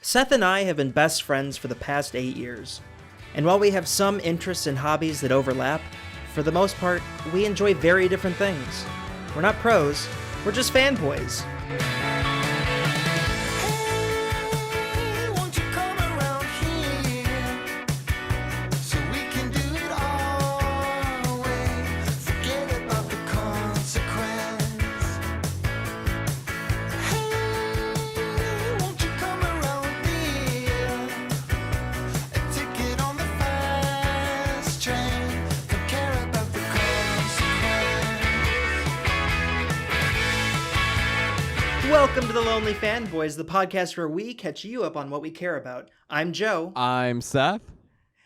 Seth and I have been best friends for the past 8 years. And while we have some interests and hobbies that overlap, for the most part, we enjoy very different things. We're not pros, we're just fanboys. Welcome to the Lonely Fanboys, the podcast where we catch you up on what we care about. I'm Joe. I'm Seth.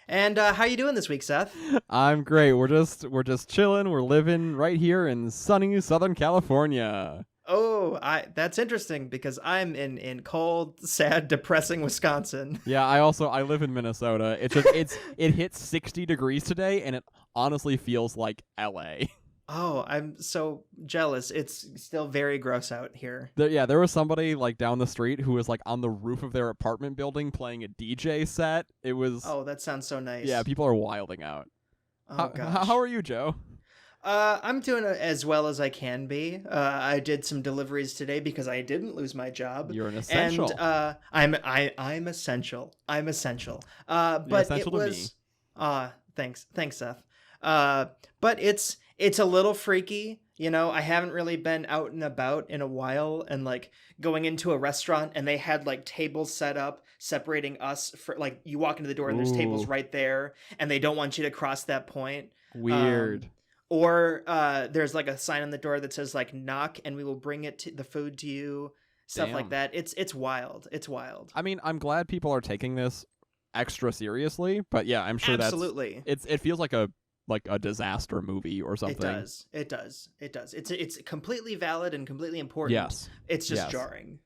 And how you doing this week, Seth? I'm great. We're just chilling. We're living right here in sunny Southern California. Oh, that's interesting because I'm in cold, sad, depressing Wisconsin. Yeah, I live in Minnesota. It hit 60 degrees today, and it honestly feels like LA. Oh, I'm so jealous. It's still very gross out here. There was somebody like down the street who was like on the roof of their apartment building playing a DJ set. It was. Oh, that sounds so nice. Yeah, people are wilding out. Oh, gosh. How are you, Joe? I'm doing as well as I can be. I did some deliveries today because I didn't lose my job. You're an essential. And I'm essential. I'm essential. But You're essential it to was. Thanks, Seth. But it's a little freaky. You know, I haven't really been out and about in a while, and like going into a restaurant and they had like tables set up separating us for like you walk into the door and there's tables right there and they don't want you to cross that point. Weird. Or there's like a sign on the door that says like knock and we will bring the food to you. Stuff like that. It's wild. It's wild. I mean, I'm glad people are taking this extra seriously, but yeah, I'm sure absolutely. It feels like a disaster movie or something. It does. It's completely valid and completely important. Yes. It's just jarring.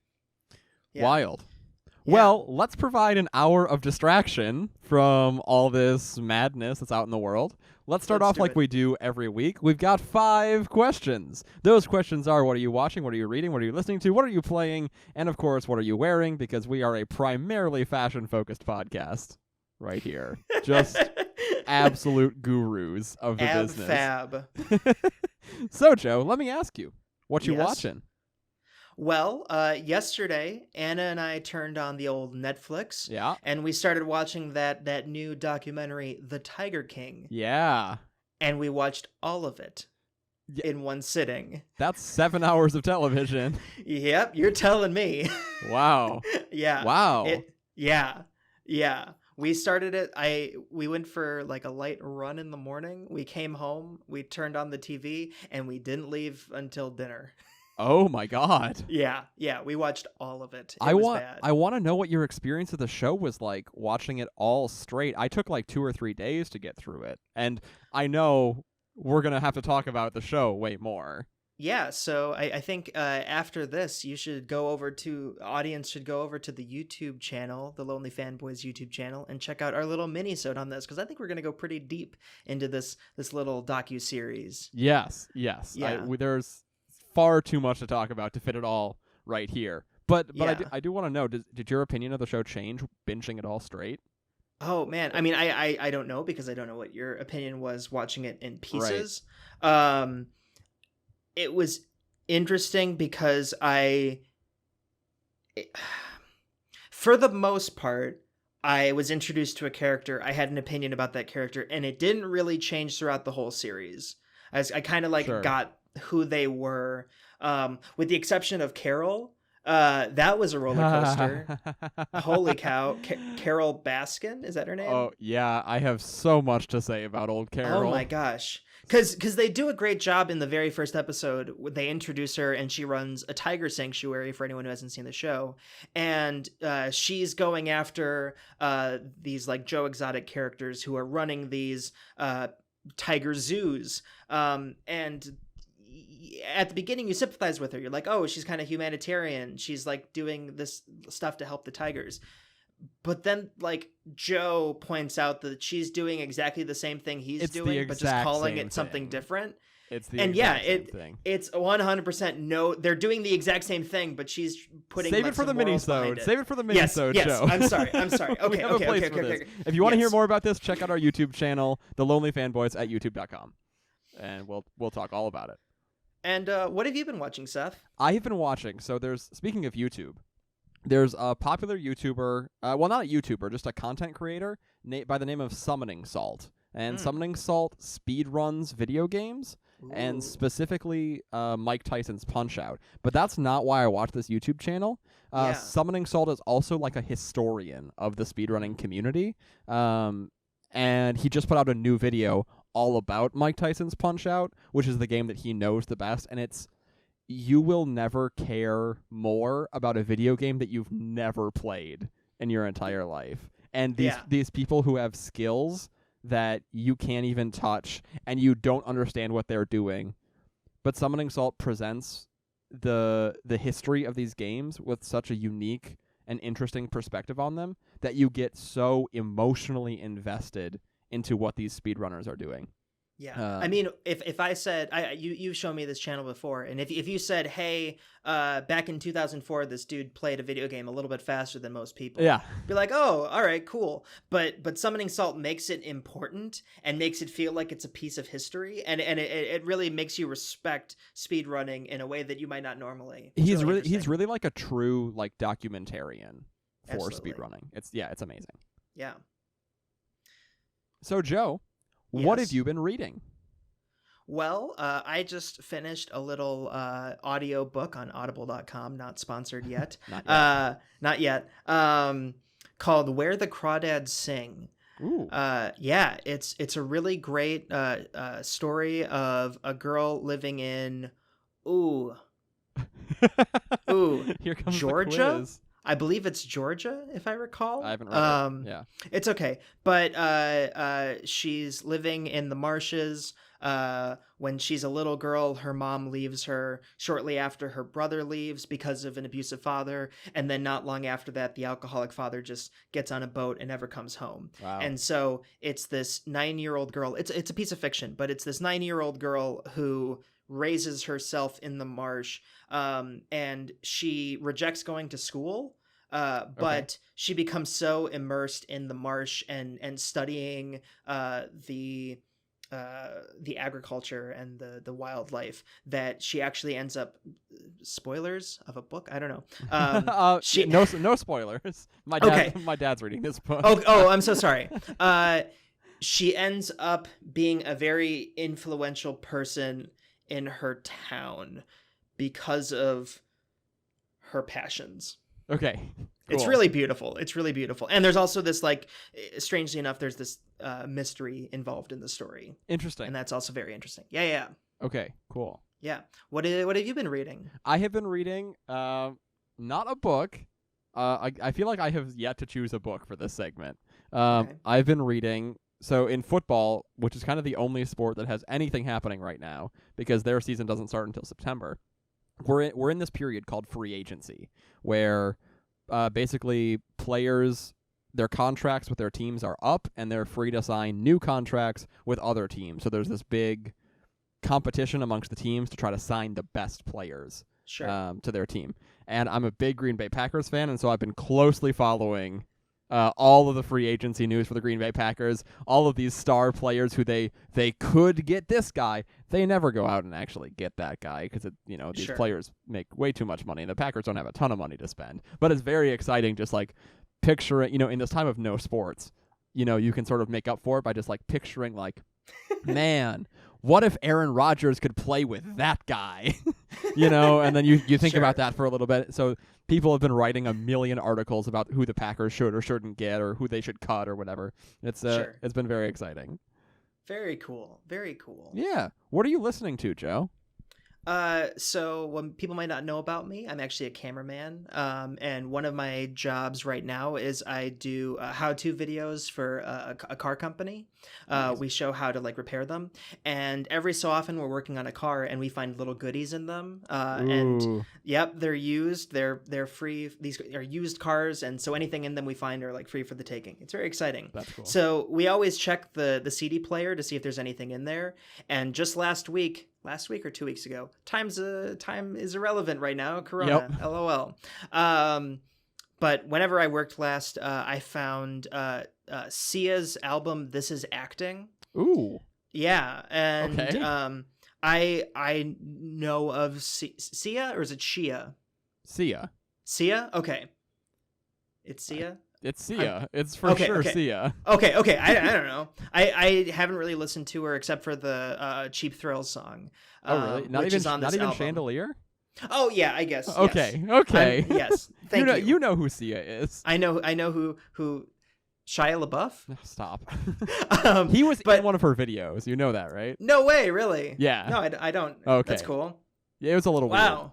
Yeah. Wild. Yeah. Well, let's provide an hour of distraction from all this madness that's out in the world. Let's start off like we do every week. We've got 5 questions. Those questions are: what are you watching? What are you reading? What are you listening to? What are you playing? And of course, what are you wearing? Because we are a primarily fashion-focused podcast right here. Just absolute gurus of the business. Fab. So, Joe, let me ask you, what you watching? Well, yesterday, Anna and I turned on the old Netflix. Yeah. And we started watching that new documentary, The Tiger King. Yeah. And we watched all of it in one sitting. That's 7 hours of television. Yep, you're telling me. Wow. Yeah. Wow. Yeah. We started it. We went for like a light run in the morning. We came home, we turned on the TV, and we didn't leave until dinner. Oh my God. Yeah, we watched all of it. I want to know what your experience of the show was like watching it all straight. I took like 2 or 3 days to get through it. And I know we're going to have to talk about the show way more. Yeah, so I think after this, audience should go over to the YouTube channel, the Lonely Fanboys YouTube channel, and check out our little mini-sode on this, because I think we're going to go pretty deep into this little docu-series. Yes. Yeah. There's far too much to talk about to fit it all right here. But yeah. I do want to know, did your opinion of the show change binging it all straight? Oh, man. I mean, I don't know, because I don't know what your opinion was watching it in pieces. Right. It was interesting because for the most part, I was introduced to a character. I had an opinion about that character, and it didn't really change throughout the whole series. I kind of got who they were, with the exception of Carol. That was a roller coaster. Holy cow. Carol Baskin, is that her name? Oh, yeah. I have so much to say about old Carol. Oh, my gosh. Because they do a great job in the very first episode. They introduce her, and she runs a tiger sanctuary for anyone who hasn't seen the show. And she's going after these like Joe Exotic characters who are running these tiger zoos. And at the beginning, you sympathize with her. You're like, oh, she's kind of humanitarian. She's like doing this stuff to help the tigers. But then, like, Joe points out that she's doing exactly the same thing he's doing, but just calling it something different. It's the And exact same thing. It's 100% no. They're doing the exact same thing, but she's putting Save it for the mini-sode. Save it for the mini-sode show. I'm sorry. Okay. Okay. If you want to hear more about this, check out our YouTube channel, The Lonely Fanboys, at youtube.com, and we'll talk all about it. And what have you been watching, Seth? I have been watching. So speaking of YouTube, there's a popular YouTuber. Well, not a YouTuber, just a content creator by the name of Summoning Salt. And Summoning Salt speedruns video games. Ooh. And specifically Mike Tyson's Punch-Out. But that's not why I watch this YouTube channel. Summoning Salt is also like a historian of the speedrunning community. And he just put out a new video all about Mike Tyson's Punch-Out, which is the game that he knows the best. And you will never care more about a video game that you've never played in your entire life. And these people who have skills that you can't even touch and you don't understand what they're doing, but Summoning Salt presents the history of these games with such a unique and interesting perspective on them that you get so emotionally invested into what these speedrunners are doing. I mean, if I said, you've shown me this channel before, and if you said, hey, back in 2004, this dude played a video game a little bit faster than most people, be like, oh, all right, cool. But Summoning Salt makes it important and makes it feel like it's a piece of history, and it really makes you respect speedrunning in a way that you might not normally. He's really like a true like documentarian for speedrunning. It's amazing. Yeah. So Joe, what have you been reading? Well, I just finished a little audio book on audible.com, not sponsored yet. Not yet. Called Where the Crawdads Sing. Ooh. It's a really great story of a girl living in Here comes Georgia. The quiz. I believe it's Georgia, if I recall. I haven't read it. Yeah. It's okay. But she's living in the marshes. When she's a little girl, her mom leaves her shortly after her brother leaves because of an abusive father. And then not long after that, the alcoholic father just gets on a boat and never comes home. Wow. And so it's this 9-year-old girl. It's a piece of fiction, but it's this 9-year-old girl who raises herself in the marsh, and she rejects going to school, but she becomes so immersed in the marsh and studying the agriculture and the wildlife that she actually ends up, spoilers of a book, I don't know, no spoilers. My dad's reading this book. I'm so sorry. She ends up being a very influential person in her town because of her passions. Okay. Cool. It's really beautiful. And there's also this, like, strangely enough, there's this mystery involved in the story. Interesting. And that's also very interesting. Yeah. Okay, cool. Yeah. What have you been reading? I have been reading not a book. I feel like I have yet to choose a book for this segment. I've been reading. So in football, which is kind of the only sport that has anything happening right now because their season doesn't start until September, we're in this period called free agency where basically players, their contracts with their teams are up and they're free to sign new contracts with other teams. So there's this big competition amongst the teams to try to sign the best players to their team. And I'm a big Green Bay Packers fan, and so I've been closely following all of the free agency news for the Green Bay Packers, all of these star players who they could get this guy. They never go out and actually get that guy because these players make way too much money and the Packers don't have a ton of money to spend. But it's very exciting just like picturing, in this time of no sports, you can sort of make up for it by just like picturing like, man, what if Aaron Rodgers could play with that guy? And then you think about that for a little bit. So people have been writing a million articles about who the Packers should or shouldn't get or who they should cut or whatever. It's been very exciting. Very cool. Very cool. Yeah. What are you listening to, Joe? So when people might not know about me, I'm actually a cameraman. And one of my jobs right now is I do how-to videos for a car company. Nice. We show how to like repair them. And every so often we're working on a car and we find little goodies in them. And yep, they're used. They're free. These are used cars. And so anything in them we find are like free for the taking. It's very exciting. That's cool. So we always check the CD player to see if there's anything in there. And just last week, last week or 2 weeks ago. Time is irrelevant right now. Corona, LOL. But whenever I worked last, I found Sia's album "This Is Acting." Ooh. Yeah, and Okay. I know of Sia, or is it Shia? Sia. Sia? Okay. It's Sia? It's Sia. It's for sure Sia. Okay. I don't know. I haven't really listened to her except for the Cheap Thrills song. Oh, really? Not even Chandelier? Oh, yeah, I guess. Okay. Yes. Okay. Yes. Thank you. You know who Sia is. I know who Shia LaBeouf? Stop. He was in one of her videos. You know that, right? No way, really? Yeah. No, I don't. Okay. That's cool. Yeah, it was a little weird.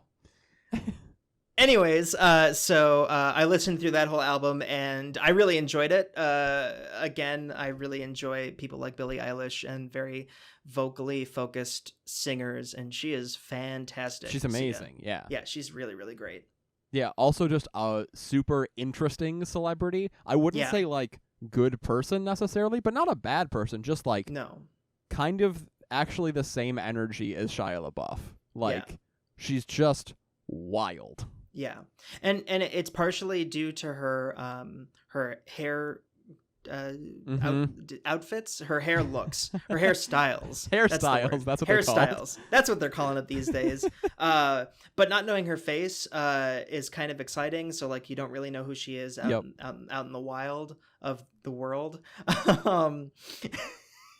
Anyways, so I listened through that whole album and I really enjoyed it. Again, I really enjoy people like Billie Eilish and very vocally focused singers, and she is fantastic. She's amazing. Yeah. Yeah, she's really, really great. Yeah, also just a super interesting celebrity. I wouldn't say like good person necessarily, but not a bad person. Just like kind of actually the same energy as Shia LaBeouf. Like she's just wild. Yeah, and it's partially due to her her hair outfits, her hair looks, her hairstyles. Hairstyles, that's what they're called. Hairstyles. That's what they're calling it these days. But not knowing her face is kind of exciting. So like you don't really know who she is out in the wild of the world. And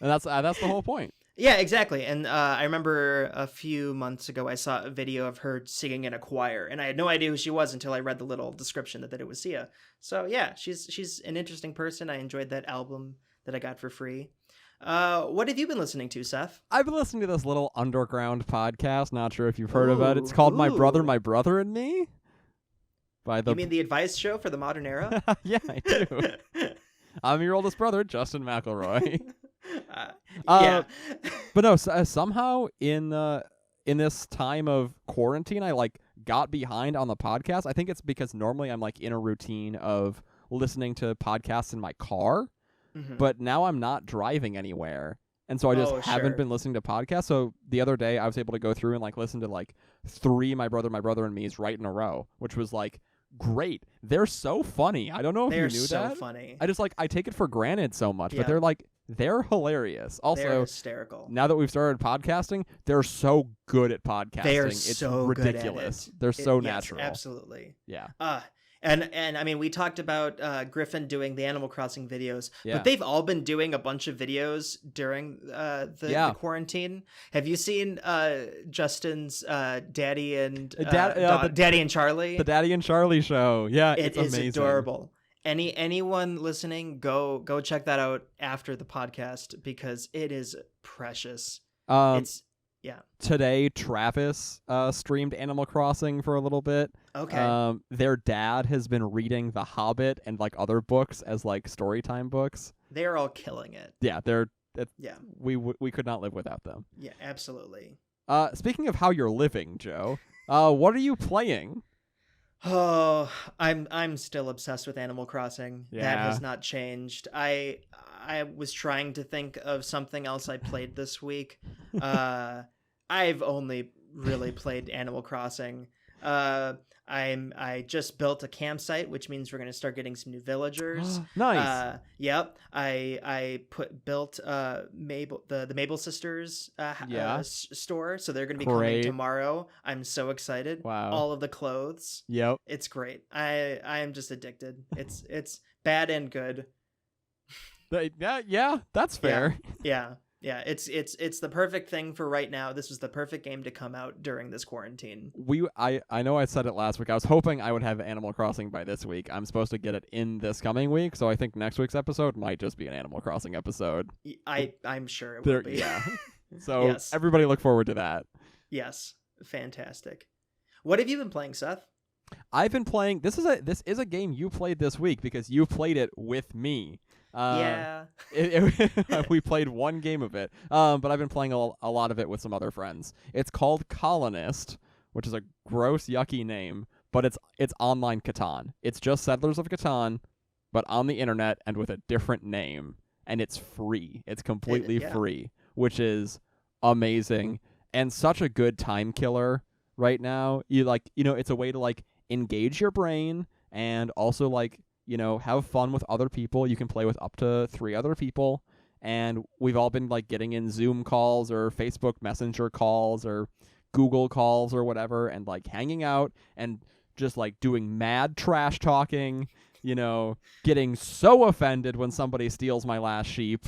that's the whole point. Yeah, exactly. And I remember a few months ago I saw a video of her singing in a choir, and I had no idea who she was until I read the little description that it was Sia. So yeah, she's an interesting person. I enjoyed that album that I got for free. What have you been listening to, Seth? I've been listening to this little underground podcast. Not sure if you've heard about it. It's called My Brother and Me. You mean the advice show for the modern era? Yeah, I do. I'm your oldest brother, Justin McElroy. Yeah. But no, somehow in this time of quarantine, I like got behind on the podcast. I think it's because normally I'm like in a routine of listening to podcasts in my car, but now I'm not driving anywhere. And so I just haven't been listening to podcasts. So the other day I was able to go through and like listen to like 3 My Brother and Me's right in a row, which was like great. They're so funny. I don't know if you knew that. They're so funny. I just like I take it for granted so much, but they're hilarious. Also, they're hysterical. Now that we've started podcasting, they're so good at podcasting. They're it's so ridiculous. Good at it. They're so natural. Yes, absolutely. Yeah. And I mean, we talked about Griffin doing the Animal Crossing videos, but they've all been doing a bunch of videos during the quarantine. Have you seen Justin's Daddy and Daddy and Charlie? The Daddy and Charlie show. Yeah, it's amazing. It's adorable. Anyone listening, go check that out after the podcast because it is precious. Today, Travis streamed Animal Crossing for a little bit. Okay. Their dad has been reading The Hobbit and like other books as like storytime books. They are all killing it. Yeah, we could not live without them. Yeah, absolutely. Speaking of how you're living, Joe, what are you playing? Oh, I'm still obsessed with Animal Crossing. Yeah. That has not changed. I was trying to think of something else I played this week. I've only really played Animal Crossing. I just built a campsite, which means we're going to start getting some new villagers. Nice. Yep. I built Mabel the Mabel Sisters store, so they're going to be coming tomorrow. I'm so excited. Wow. All of the clothes. Yep. It's great. I am just addicted. It's bad and good. Yeah, that's fair. Yeah. It's the perfect thing for right now. This was the perfect game to come out during this quarantine. I know I said it last week. I was hoping I would have Animal Crossing by this week. I'm supposed to get it in this coming week, so I think next week's episode might just be an Animal Crossing episode. I'm sure it will be. Yeah. So everybody look forward to that. Yes. Fantastic. What have you been playing, Seth? I've been playing this is a game you played this week because you played it with me. We played one game of it, but I've been playing a lot of it with some other friends. It's called Colonist, which is a gross, yucky name, but it's online Catan. It's just Settlers of Catan, but on the internet and with a different name, and it's free. It's completely free, which is amazing. and such a good time killer right now. It's a way to like engage your brain and also like, have fun with other people. You can play with up to 3 other people. And we've all been like getting in Zoom calls or Facebook Messenger calls or Google calls or whatever, and like hanging out and just like doing mad trash talking, getting so offended when somebody steals my last sheep,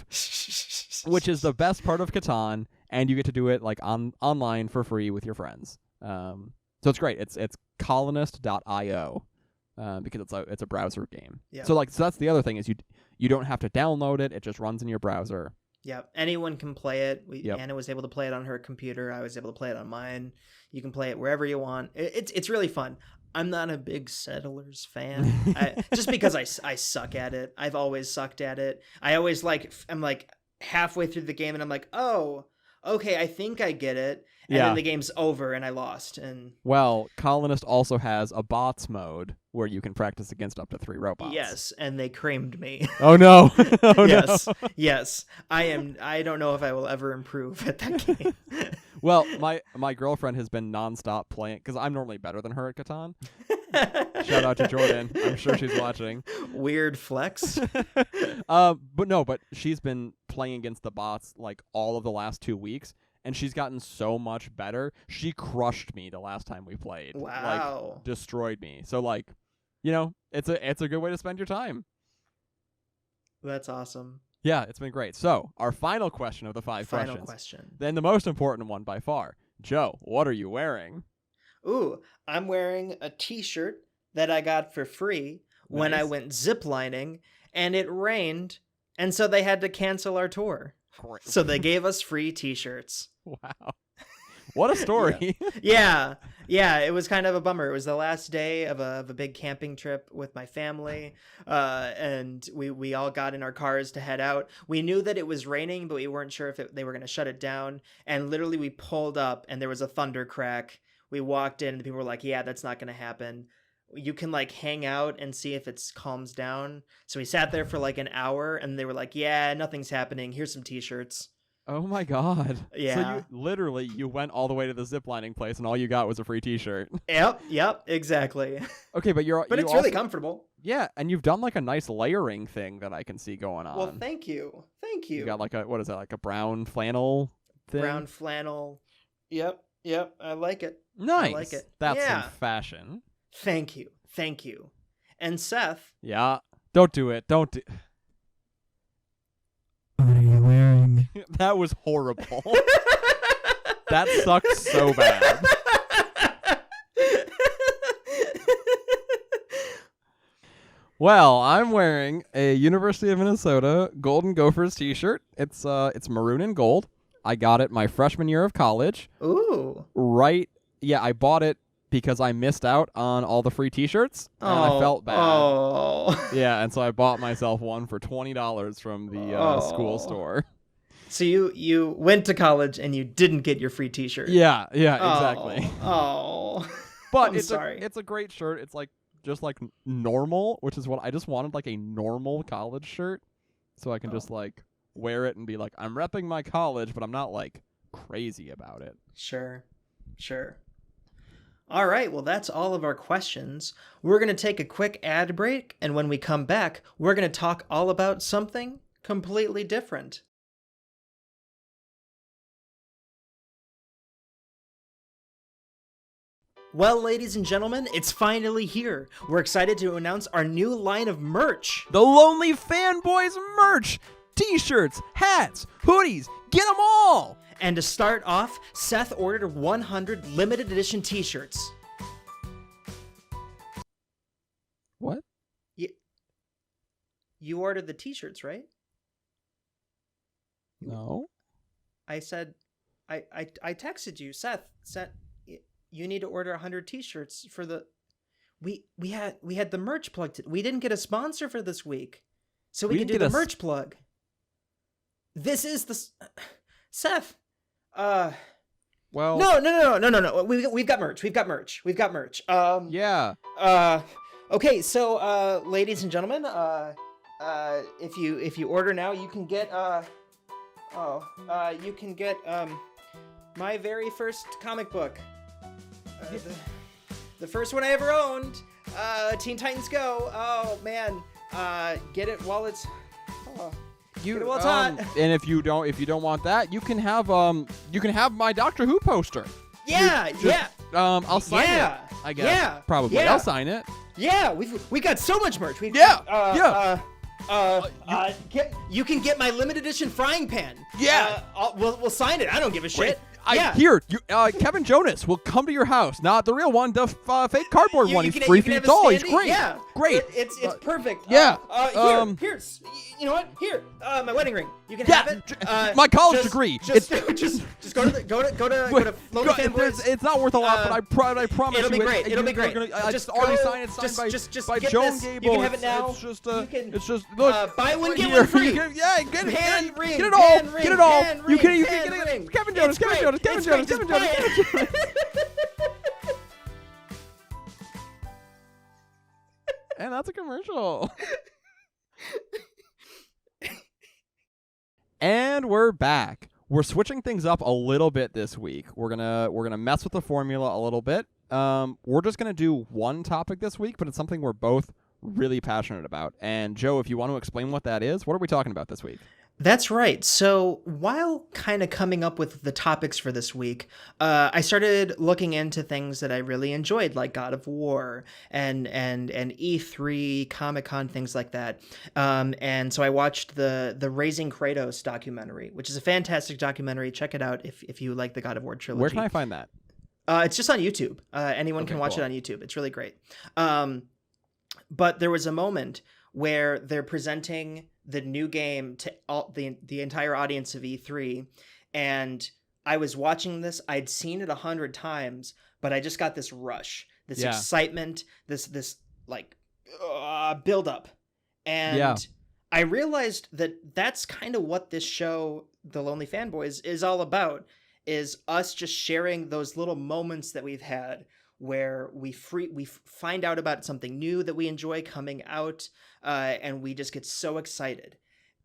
which is the best part of Catan, and you get to do it like online for free with your friends. So it's great. It's colonist.io. Because it's a browser game. Yeah. So that's the other thing is you don't have to download it. It just runs in your browser. Yeah. Anyone can play it. Yep. Anna was able to play it on her computer. I was able to play it on mine. You can play it wherever you want. It's really fun. I'm not a big Settlers fan. Just because I suck at it. I've always sucked at it. I always I'm like halfway through the game and I'm like, oh, okay, I think I get it. And then the game's over and I lost. And well, Colonist also has a bots mode where you can practice against up to 3 robots. Yes, and they creamed me. Oh no. Yes. No. Yes. I don't know if I will ever improve at that game. Well, my girlfriend has been nonstop playing because I'm normally better than her at Catan. Shout out to Jordan. I'm sure she's watching. Weird flex. But she's been playing against the bots like all of the last 2 weeks. And she's gotten so much better. She crushed me the last time we played. Wow. Like, destroyed me. So like, it's a good way to spend your time. That's awesome. Yeah, it's been great. So, our final question of the 5 questions. Final question. Then the most important one by far. Joe, what are you wearing? Ooh, I'm wearing a t-shirt that I got for free when I went ziplining, and it rained, and so they had to cancel our tour. So they gave us free t-shirts. Wow. What a story. Yeah, it was kind of a bummer. It was the last day of a big camping trip with my family, and we all got in our cars to head out. We knew that it was raining, but we weren't sure if they were going to shut it down. And literally we pulled up, and there was a thunder crack. We walked in, and people were like, yeah, that's not going to happen. You can like hang out and see if it calms down. So we sat there for like an hour, and they were like, yeah, nothing's happening. Here's some t-shirts. Oh my god. Yeah. So you went all the way to the ziplining place and all you got was a free t-shirt. Yep, exactly. Okay, but it's really comfortable. Yeah, and you've done like a nice layering thing that I can see going on. Well, thank you. You got like what is that, like a brown flannel thing? Brown flannel. Yep, I like it. Nice. I like it. That's some fashion. Thank you. And Seth. Yeah. Don't do it. What are you wearing? That was horrible. That sucked so bad. Well, I'm wearing a University of Minnesota Golden Gophers t-shirt. It's maroon and gold. I got it my freshman year of college. Ooh. Right. Yeah, I bought it because I missed out on all the free t-shirts, and I felt bad. Oh. Yeah, and so I bought myself one for $20 from the school store. So you went to college and you didn't get your free t-shirt. Yeah, exactly. Oh. But sorry. It's a great shirt. It's like just like normal, which is what I just wanted, like a normal college shirt, so I can just like wear it and be like, I'm repping my college, but I'm not like crazy about it. Sure. All right, well, that's all of our questions. We're going to take a quick ad break, and when we come back, we're going to talk all about something completely different. Well, ladies and gentlemen, it's finally here. We're excited to announce our new line of merch. The Lonely Fanboys merch! T-shirts, hats, hoodies, get them all! And to start off, Seth ordered 100 limited edition t-shirts. What? You ordered the t-shirts, right? No. I said, I texted you, Seth, you need to order 100 t-shirts for the... We had the merch plugged. We didn't get a sponsor for this week, so we can do the merch plug. This is the... Seth. Well. No. We've got merch. Yeah. Okay. So, ladies and gentlemen, if you order now, you can get my very first comic book. The first one I ever owned. Teen Titans Go. Oh man. Get it while it's. Get it while it's hot. And if you don't want that, you can have my Doctor Who poster. Yeah. I'll sign it. I guess. Yeah. Probably. Yeah. I'll sign it. Yeah. We got so much merch. You can get my limited edition frying pan. Yeah. We'll sign it. I don't give a shit. Kevin Jonas will come to your house. Not the real one, the fake cardboard one. He's 3 feet tall. He's great. Yeah. Great. It's perfect. Yeah. Here's. You know what? Here. My wedding ring. You can have it. My college degree. Just go to Lonely Fanboys. It's not worth a lot, but I promise it'll be great. It'll be great. I just already signed it. By Joan Gable. You can have it now. It's just look. Buy one get one free. Get it all. You can get it. Kevin Jonas. And that's a commercial. And we're back. We're switching things up a little bit this week. We're gonna mess with the formula a little bit. We're just gonna do one topic this week, but it's something we're both really passionate about. And Joe, if you want to explain what that is, what are we talking about this week? That's right. So while kind of coming up with the topics for this week, I started looking into things that I really enjoyed, like God of War and E3, Comic-Con, things like that. And so I watched the Raising Kratos documentary, which is a fantastic documentary. Check it out if you like the God of War trilogy. Where can I find that? It's just on YouTube. Anyone can watch it on YouTube. It's really great. But there was a moment where they're presenting the new game to the entire audience of E3, and I was watching this. I'd seen it 100 times, but I just got this rush, this excitement, this like build up, and I realized that that's kind of what this show, The Lonely Fanboys, is all about. Is us just sharing those little moments that we've had where we find out about something new that we enjoy coming out, and we just get so excited.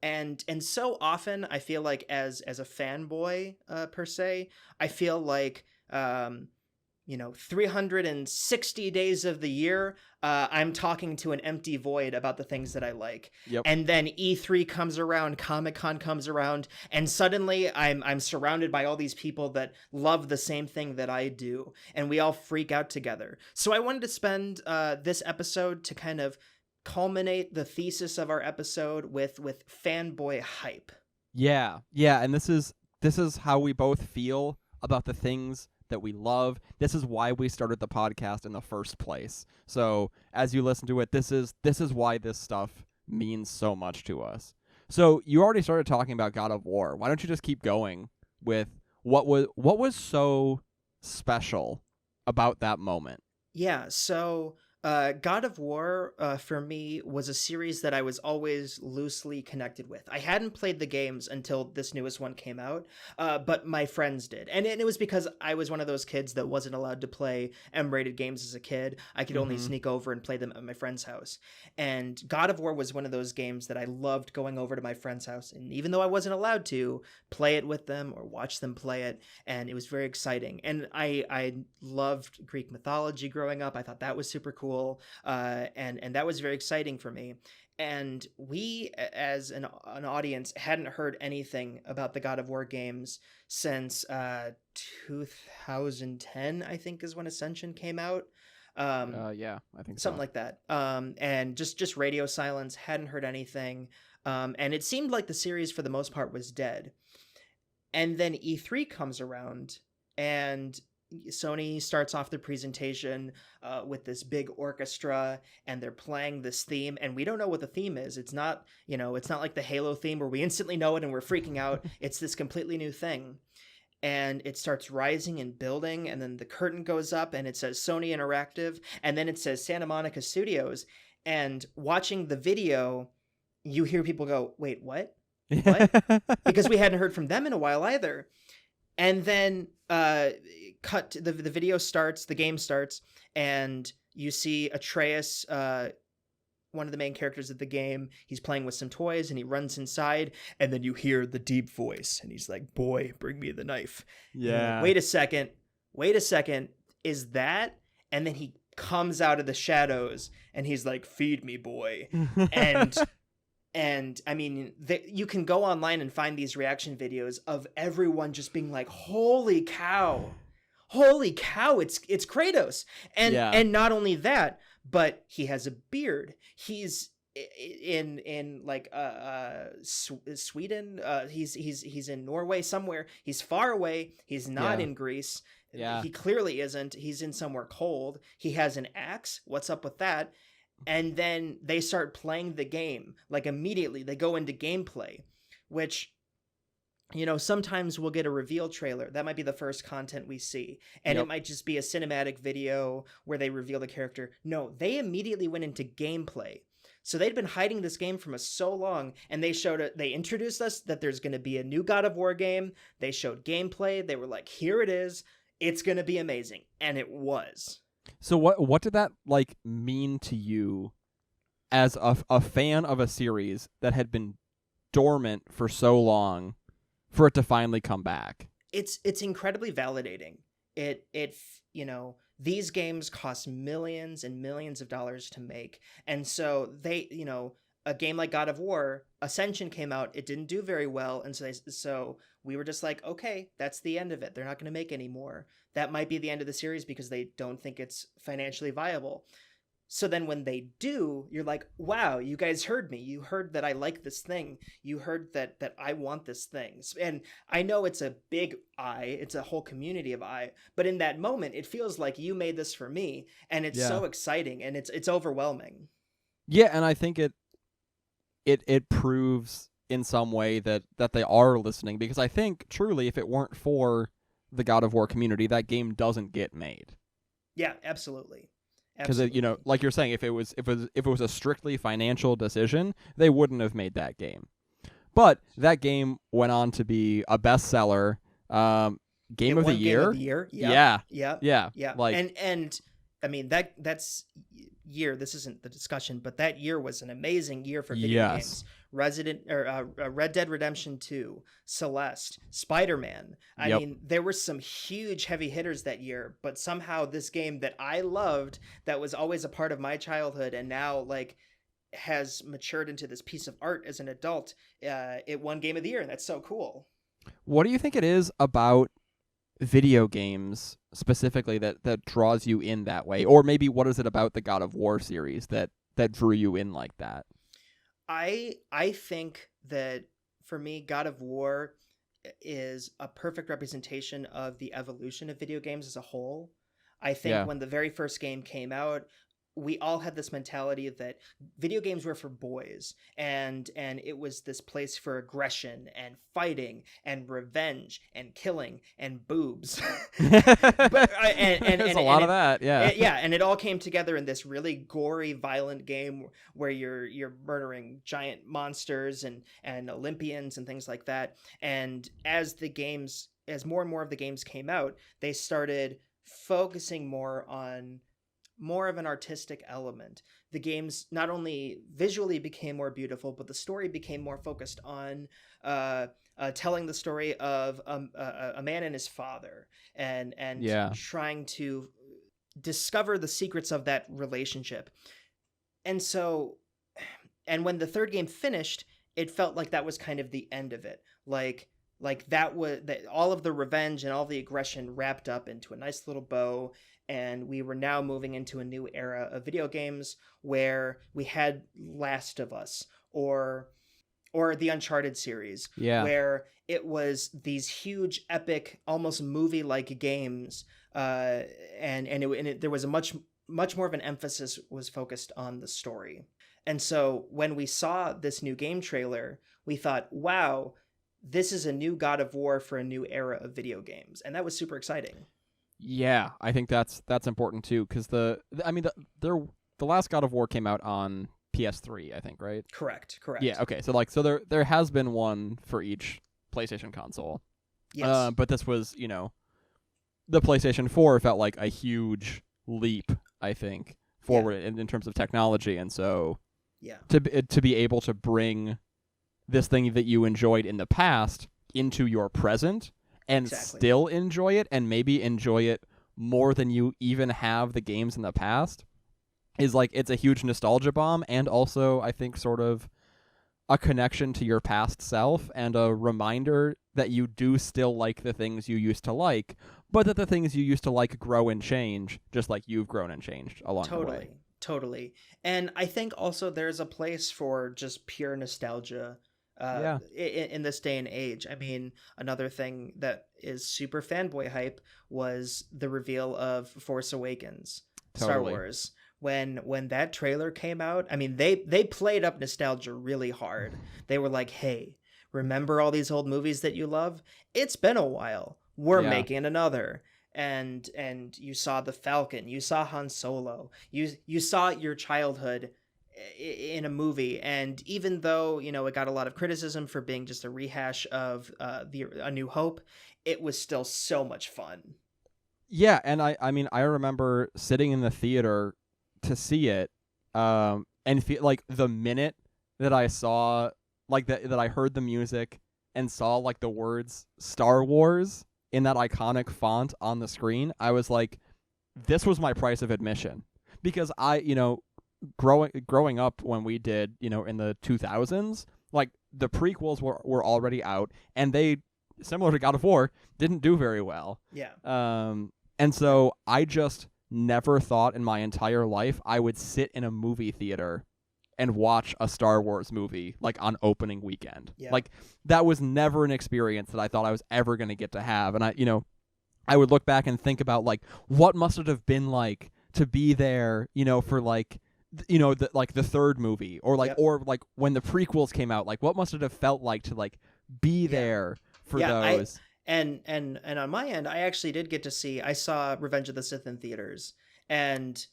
And so often I feel like as a fanboy, per se, I feel like, 360 days of the year, I'm talking to an empty void about the things that I like. Yep. And then E3 comes around, Comic-Con comes around, and suddenly I'm surrounded by all these people that love the same thing that I do, and we all freak out together. So I wanted to spend this episode to kind of culminate the thesis of our episode with fanboy hype. Yeah, and this is how we both feel about the things that we love. This is why we started the podcast in the first place. So as you listen to it, this is why this stuff means so much to us. So you already started talking about God of War. Why don't you just keep going with what was so special about that moment? Yeah, so God of War, for me, was a series that I was always loosely connected with. I hadn't played the games until this newest one came out, but my friends did. And it was because I was one of those kids that wasn't allowed to play M-rated games as a kid. I could only sneak over and play them at my friend's house. And God of War was one of those games that I loved going over to my friend's house. And even though I wasn't allowed to, play it with them or watch them play it. And it was very exciting. And I loved Greek mythology growing up. I thought that was super cool. And that was very exciting for me. And we, as an audience, hadn't heard anything about the God of War games since 2010, I think, is when Ascension came out. I think something like that. And just radio silence, hadn't heard anything. And it seemed like the series, for the most part, was dead. And then E3 comes around, and Sony starts off the presentation with this big orchestra, and they're playing this theme, and we don't know what the theme is. It's not like the Halo theme where we instantly know it and we're freaking out. It's this completely new thing. And it starts rising and building, and then the curtain goes up and it says Sony Interactive, and then it says Santa Monica Studios. And watching the video, you hear people go, "Wait, what?" Because we hadn't heard from them in a while either. And then cut to the video starts, the game starts, and you see Atreus one of the main characters of the game. He's playing with some toys and he runs inside, and then you hear the deep voice and he's like, "Boy, bring me the knife." Yeah. Wait a second. Is that? And then he comes out of the shadows and he's like, "Feed me, boy." And I mean, you can go online and find these reaction videos of everyone just being like, "Holy cow, it's Kratos." And not only that, but he has a beard. He's in like Sweden. He's in Norway somewhere. He's far away. He's not in Greece. Yeah. He clearly isn't. He's in somewhere cold. He has an axe. What's up with that? And then they start playing the game. Like immediately they go into gameplay, which, you know, sometimes we'll get a reveal trailer. That might be the first content we see. And it might just be a cinematic video where they reveal the character. No, they immediately went into gameplay. So they'd been hiding this game from us so long, and they introduced us that there's going to be a new God of War game. They showed gameplay. They were like, "Here it is. It's going to be amazing." And it was. So what did that like mean to you as a fan of a series that had been dormant for so long for it to finally come back? It's incredibly validating. It you know, these games cost millions and millions of dollars to make. And so they, you know, a game like God of War, Ascension came out, it didn't do very well, and so we were just like, okay, that's the end of it. They're not going to make any more. That might be the end of the series because they don't think it's financially viable. So then when they do, you're like, wow, you guys heard me. You heard that I like this thing. You heard that I want this thing. And I know it's a big it's a whole community of but in that moment, it feels like you made this for me, and it's so exciting, and it's overwhelming. Yeah, and I think it proves in some way that they are listening, because I think truly if it weren't for the God of War community, that game doesn't get made. Yeah, absolutely. Because you know, like you're saying, if it was a strictly financial decision, they wouldn't have made that game. But that game went on to be a bestseller, game of the year. Yeah. Like, and I mean that's year. This isn't the discussion, but that year was an amazing year for video games. Red Dead Redemption 2, Celeste, Spider-Man. I mean, there were some huge heavy hitters that year, but somehow this game that I loved, that was always a part of my childhood, and now like has matured into this piece of art as an adult, it won Game of the Year, and that's so cool. What do you think it is about video games specifically that draws you in that way? Or maybe what is it about the God of War series that drew you in like that? I think that for me, God of War is a perfect representation of the evolution of video games as a whole. I think when the very first game came out, we all had this mentality that video games were for boys, and it was this place for aggression and fighting and revenge and killing and boobs. There's a lot of that, and it all came together in this really gory, violent game where you're murdering giant monsters and Olympians and things like that. And as more and more of the games came out, they started focusing more of an artistic element. The games not only visually became more beautiful, but the story became more focused on telling the story of a man and his father, and trying to discover the secrets of that relationship. And when the third game finished, it felt like that was kind of the end of it. Like that was that all of the revenge and all the aggression wrapped up into a nice little bow. And we were now moving into a new era of video games where we had Last of Us or the Uncharted series, where it was these huge, epic, almost movie-like games, there was a much more of an emphasis was focused on the story. And so when we saw this new game trailer, we thought, wow, this is a new God of War for a new era of video games, and that was super exciting. Yeah, I think that's important too, because the last God of War came out on PS3, I think, right? Correct. Yeah, okay. So there has been one for each PlayStation console. Yes. But this was, you know, the PlayStation 4 felt like a huge leap, I think, forward in terms of technology, and so, you know, Yeah. To be able to bring this thing that you enjoyed in the past into your present and still enjoy it, and maybe enjoy it more than you even have the games in the past, is like, it's a huge nostalgia bomb, and also I think sort of a connection to your past self and a reminder that you do still like the things you used to like, but that the things you used to like grow and change, just like you've grown and changed along the way. Totally. And I think also there's a place for just pure nostalgia in this day and age. I mean, another thing that is super fanboy hype was the reveal of Force Awakens, Star Wars. When that trailer came out, I mean, they played up nostalgia really hard. They were like, hey, remember all these old movies that you love? It's been a while. We're making another. And you saw the Falcon, you saw Han Solo, you saw your childhood in a movie. And even though, you know, it got a lot of criticism for being just a rehash of A New Hope, it was still so much fun. Yeah, and I mean, I remember sitting in the theater to see it, and feel like the minute that I saw, like, that I heard the music and saw like the words Star Wars in that iconic font on the screen, I was like, this was my price of admission. Because I, you know, growing up when we did, you know, in the 2000s, like, the prequels were already out, and they, similar to God of War, didn't do very well. Yeah. And so I just never thought in my entire life I would sit in a movie theater and watch a Star Wars movie, like, on opening weekend. Yeah. Like, that was never an experience that I thought I was ever going to get to have. And I would look back and think about, like, what must it have been like to be there, you know, for, like, you know, the third movie, or like, or like when the prequels came out, like, what must it have felt like to, like, be there for those. And on my end, I actually did get to see, I saw Revenge of the Sith in theaters, and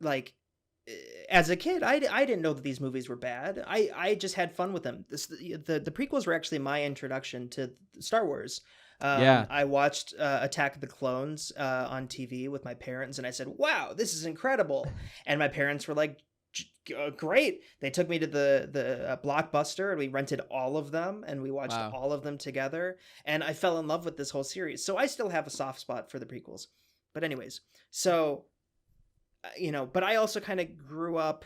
like, as a kid, I didn't know that these movies were bad. I just had fun with them. The prequels were actually my introduction to Star Wars. I watched Attack of the Clones on TV with my parents, and I said, wow, this is incredible. And my parents were like, great. They took me to the Blockbuster, and we rented all of them, and we watched all of them together, and I fell in love with this whole series. So I still have a soft spot for the prequels. But anyways, so, you know, but I also kind of grew up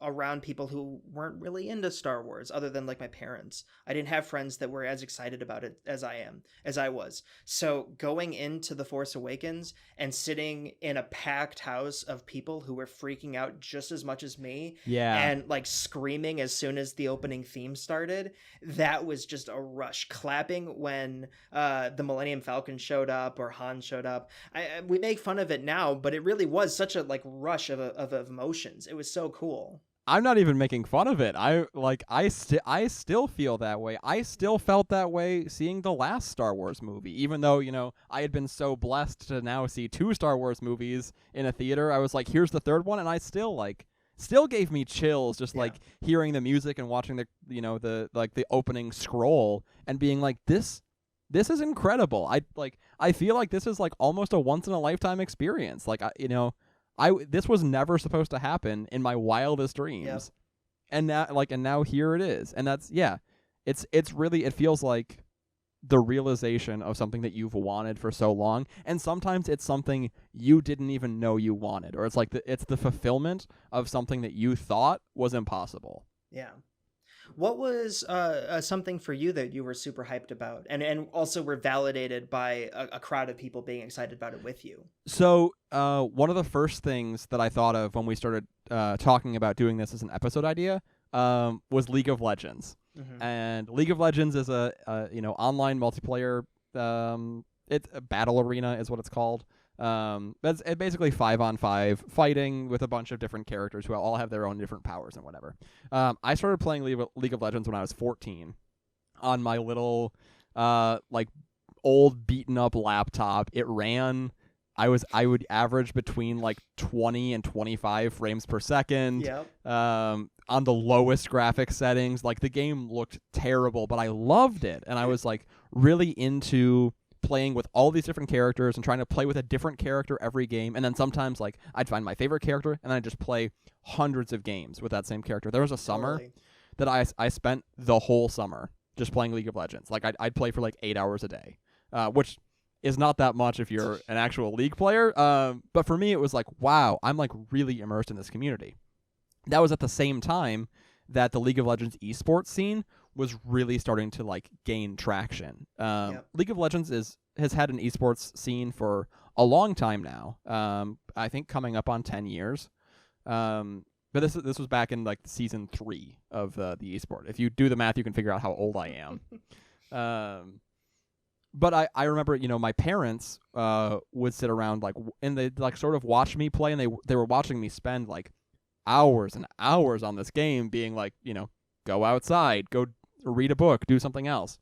around people who weren't really into Star Wars, other than like my parents. I didn't have friends that were as excited about it as I was. So going into The Force Awakens and sitting in a packed house of people who were freaking out just as much as me, and like screaming as soon as the opening theme started, that was just a rush. Clapping when the Millennium Falcon showed up or Han showed up. We make fun of it now, but it really was such a like rush of emotions. It was so cool. I'm not even making fun of it. I still feel that way. I still felt that way seeing the last Star Wars movie, even though, you know, I had been so blessed to now see 2 Star Wars movies in a theater. I was like, here's the third one, and I still gave me chills just like hearing the music and watching the, you know, the opening scroll and being like, this is incredible. I feel like this is like almost a once in a lifetime experience. Like, this was never supposed to happen in my wildest dreams. And now here it is. And that's, it's really, it feels like the realization of something that you've wanted for so long. And sometimes it's something you didn't even know you wanted, or it's like it's the fulfillment of something that you thought was impossible. Yeah. What was something for you that you were super hyped about, and also were validated by a crowd of people being excited about it with you? So one of the first things that I thought of when we started talking about doing this as an episode idea was League of Legends. Mm-hmm. And League of Legends is a online multiplayer. It's a battle arena is what it's called. It's basically 5-on-5 fighting with a bunch of different characters who all have their own different powers and whatever. I started playing League of Legends when I was 14 on my little like old beaten up laptop. It ran. I would average between like 20 and 25 frames per second. Yep. On the lowest graphic settings. Like, the game looked terrible, but I loved it, and I was like really into playing with all these different characters and trying to play with a different character every game. And then sometimes like I'd find my favorite character and then I'd just play hundreds of games with that same character. There was a summer that I spent the whole summer just playing League of Legends. Like I'd play for like 8 hours a day, which is not that much if you're an actual League player. But for me, it was like, wow, I'm like really immersed in this community. That was at the same time that the League of Legends esports scene was really starting to like gain traction. League of Legends has had an esports scene for a long time now. I think coming up on 10 years. But this was back in like season 3 of the esport. If you do the math, you can figure out how old I am. But I remember, my parents would sit around and they'd like sort of watch me play, and they were watching me spend like hours and hours on this game, being like, go outside, go read a book, do something else.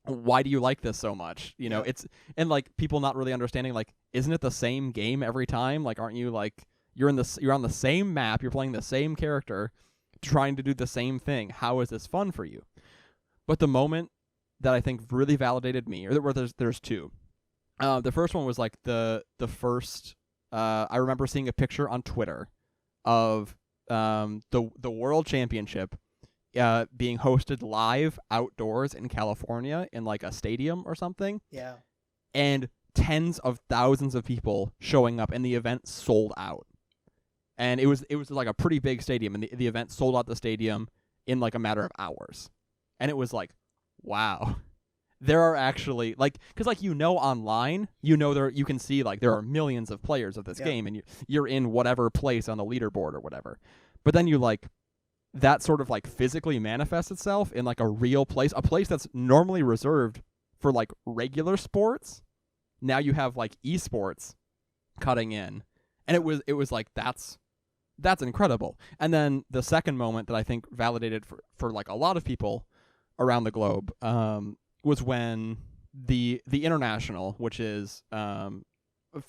Why do you like this so much? It's, and like people not really understanding, like, isn't it the same game every time? Like, aren't you like, you're on the same map, you're playing the same character, trying to do the same thing. How is this fun for you? But the moment that I think really validated me, or there's two. The first one was like the first, I remember seeing a picture on Twitter of the World Championship being hosted live outdoors in California in like a stadium or something. Yeah. And tens of thousands of people showing up, and the event sold out. And it was like a pretty big stadium, and the event sold out the stadium in like a matter of hours. And it was like, wow. There are actually like, because like online, there you can see like there are millions of players of this game, and you're in whatever place on the leaderboard or whatever. But then you like that sort of like physically manifests itself in like a real place, a place that's normally reserved for like regular sports. Now you have like esports cutting in, and it was like that's incredible. And then the second moment that I think validated for like a lot of people around the globe was when the International, which is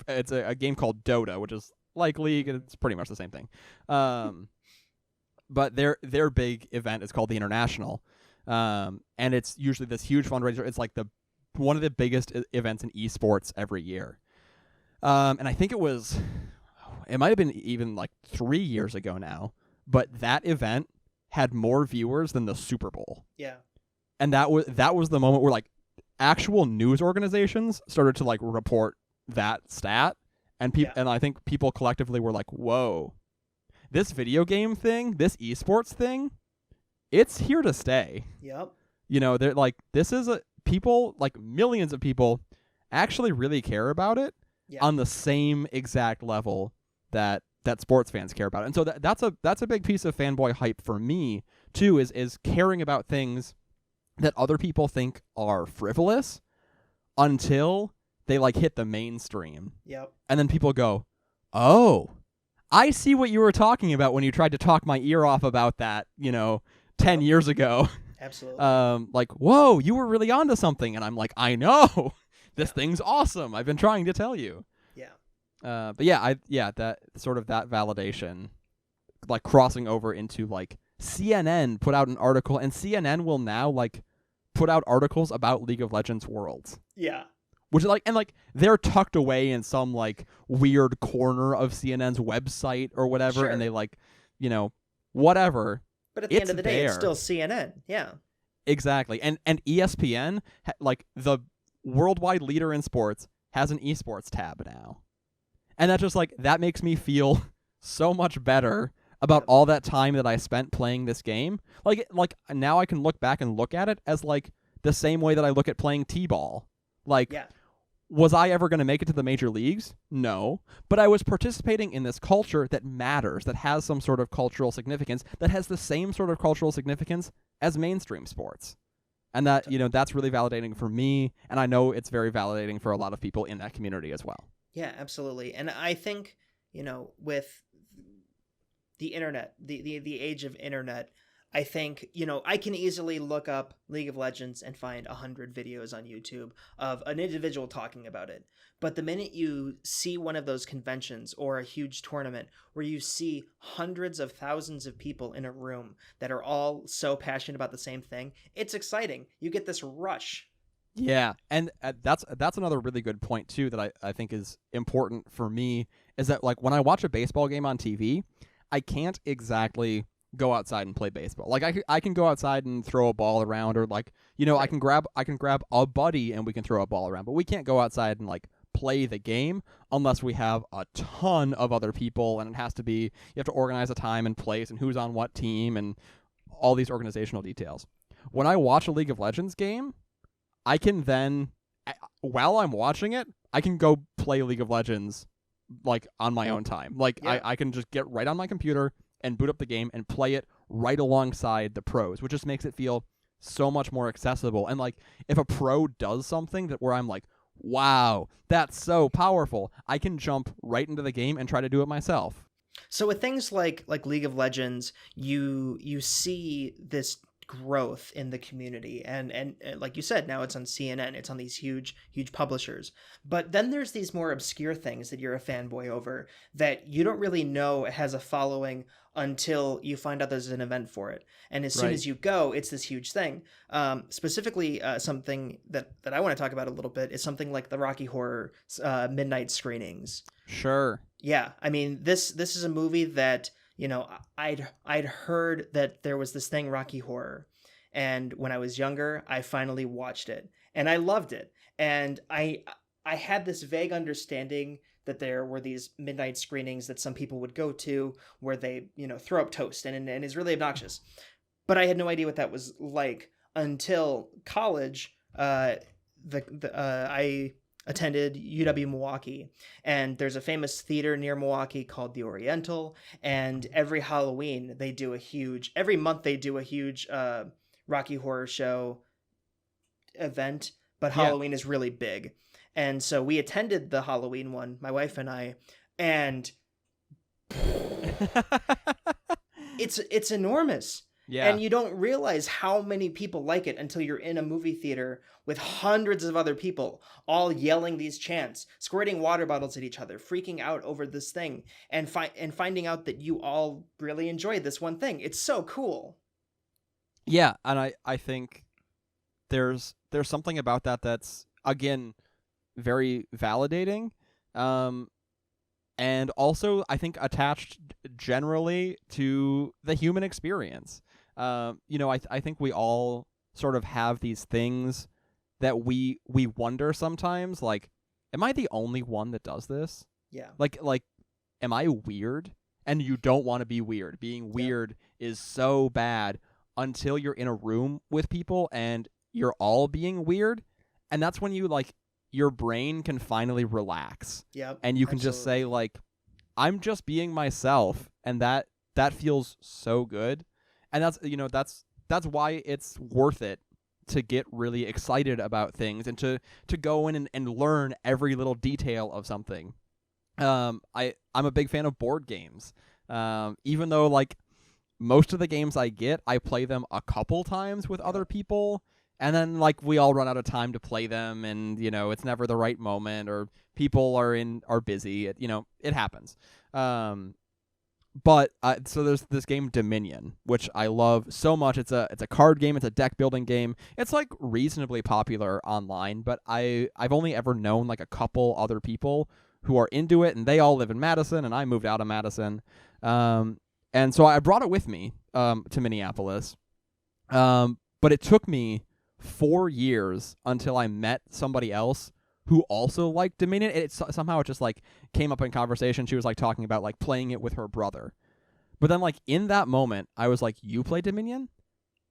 it's a game called Dota, which is like League. It's pretty much the same thing. But their big event is called the International, and it's usually this huge fundraiser. It's like one of the biggest events in esports every year. And I think it might have been even like 3 years ago now, but that event had more viewers than the Super Bowl. Yeah. And that was the moment where like actual news organizations started to like report that stat, and and I think people collectively were like, "Whoa, this video game thing, this esports thing, it's here to stay." Yep. They're like, this is people, like millions of people actually really care about it on the same exact level that sports fans care about it. And so that's a big piece of fanboy hype for me too, is caring about things that other people think are frivolous until they like hit the mainstream. Yep. And then people go, "Oh, I see what you were talking about when you tried to talk my ear off about that, 10 years ago." Absolutely. Like, "Whoa, you were really onto something." And I'm like, "I know. This thing's awesome. I've been trying to tell you." Yeah. But that sort of that validation, like crossing over into like CNN put out an article, and CNN will now like put out articles about League of Legends Worlds. Yeah. Which is like, and like they're tucked away in some like weird corner of CNN's website or whatever, Sure. and they like, whatever. But at the end of the day, it's still CNN. Yeah. Exactly. And ESPN, like the worldwide leader in sports, has an esports tab now. And that just like, that makes me feel so much better about all that time that I spent playing this game. Like now I can look back and look at it as like the same way that I look at playing T-ball. Like, was I ever going to make it to the major leagues? No. But I was participating in this culture that matters, that has some sort of cultural significance, that has the same sort of cultural significance as mainstream sports. And that, that's really validating for me. And I know it's very validating for a lot of people in that community as well. Yeah, absolutely. And I think, with the internet, the age of internet, I think, I can easily look up League of Legends and find 100 videos on YouTube of an individual talking about it. But the minute you see one of those conventions or a huge tournament where you see hundreds of thousands of people in a room that are all so passionate about the same thing, it's exciting. You get this rush Yeah, and that's another really good point too that I think is important for me, is that like when I watch a baseball game on TV, I can't exactly go outside and play baseball. Like I can go outside and throw a ball around, or like, you know, Right. I can grab a buddy and we can throw a ball around, but we can't go outside and like play the game unless we have a ton of other people, and it has to be, you have to organize a time and place and who's on what team and all these organizational details. When I watch a League of Legends game, I can then, while I'm watching it, I can go play League of Legends like on my own time. Like Yeah. I can just get right on my computer and boot up the game and play it right alongside the pros, which just makes it feel so much more accessible. And like if a pro does something that where I'm like, wow, that's so powerful, I can jump right into the game and try to do it myself. So with things like League of Legends, you see this growth in the community, and like you said, now it's on CNN, it's on these huge publishers. But then there's these more obscure things that you're a fanboy over that you don't really know has a following until you find out there's an event for it, and as soon Right. as you go, it's this huge thing. Specifically, something that I want to talk about a little bit is something like the Rocky Horror midnight screenings. Sure. Yeah, I mean, this is a movie that, you know, I'd heard that there was this thing, Rocky Horror, and when I was younger, I finally watched it and I loved it. And I had this vague understanding that there were these midnight screenings that some people would go to where they, you know, throw up toast and is really obnoxious. But I had no idea what that was like until college. I attended UW Milwaukee, and there's a famous theater near Milwaukee called the Oriental, and every Halloween they do a huge, every month they do a huge Rocky Horror Show event, but Yeah. Halloween is really big. And so we attended the Halloween one, my wife and I, and it's enormous. Yeah. And you don't realize how many people like it until you're in a movie theater with hundreds of other people all yelling these chants, squirting water bottles at each other, freaking out over this thing, and finding out that you all really enjoy this one thing. It's so cool. Yeah, and I think there's something about that that's, again, very validating, and also I think attached generally to the human experience. You know, I think we all sort of have these things that we wonder sometimes, like, am I the only one that does this? Yeah. Like am I weird? And you don't want to be weird. Being weird is so bad until you're in a room with people and you're all being weird, and that's when you like your brain can finally relax. Yep. And you can just say like, I'm just being myself, and that feels so good. And that's, you know, that's why it's worth it to get really excited about things and to go in and learn every little detail of something. I'm a big fan of board games. Even though like most of the games I get, I play them a couple times with other people, and then like we all run out of time to play them, and you know, it's never the right moment, or people are busy. You know, it happens. But so there's this game Dominion, which I love so much. It's a card game. It's a deck building game. It's like reasonably popular online, but I've only ever known like a couple other people who are into it, and they all live in Madison, and I moved out of Madison. And so I brought it with me to Minneapolis. But it took me 4 years until I met somebody else who also liked Dominion. Somehow it just like came up in conversation. She was like talking about like playing it with her brother. But then like in that moment, I was like, you play Dominion?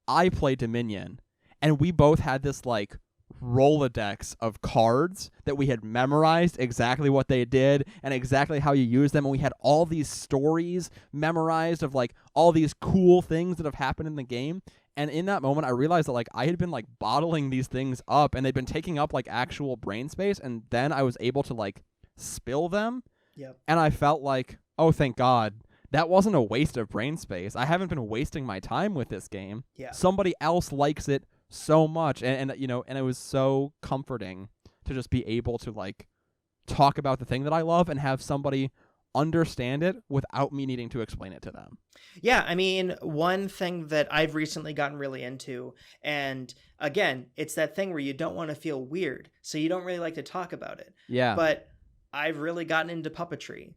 I play Dominion. And we both had this like Rolodex of cards that we had memorized exactly what they did and exactly how you use them, and we had all these stories memorized of like all these cool things that have happened in the game. And in that moment I realized that like I had been like bottling these things up, and they'd been taking up like actual brain space, and then I was able to like spill them. Yep. And I felt like, oh, thank God, that wasn't a waste of brain space. I haven't been wasting my time with this game. Yeah. Somebody else likes it so much, and you know, and it was so comforting to just be able to like talk about the thing that I love and have somebody understand it without me needing to explain it to them. Yeah, I mean, one thing that I've recently gotten really into, and again, it's that thing where you don't want to feel weird, so you don't really like to talk about it. Yeah. But I've really gotten into puppetry.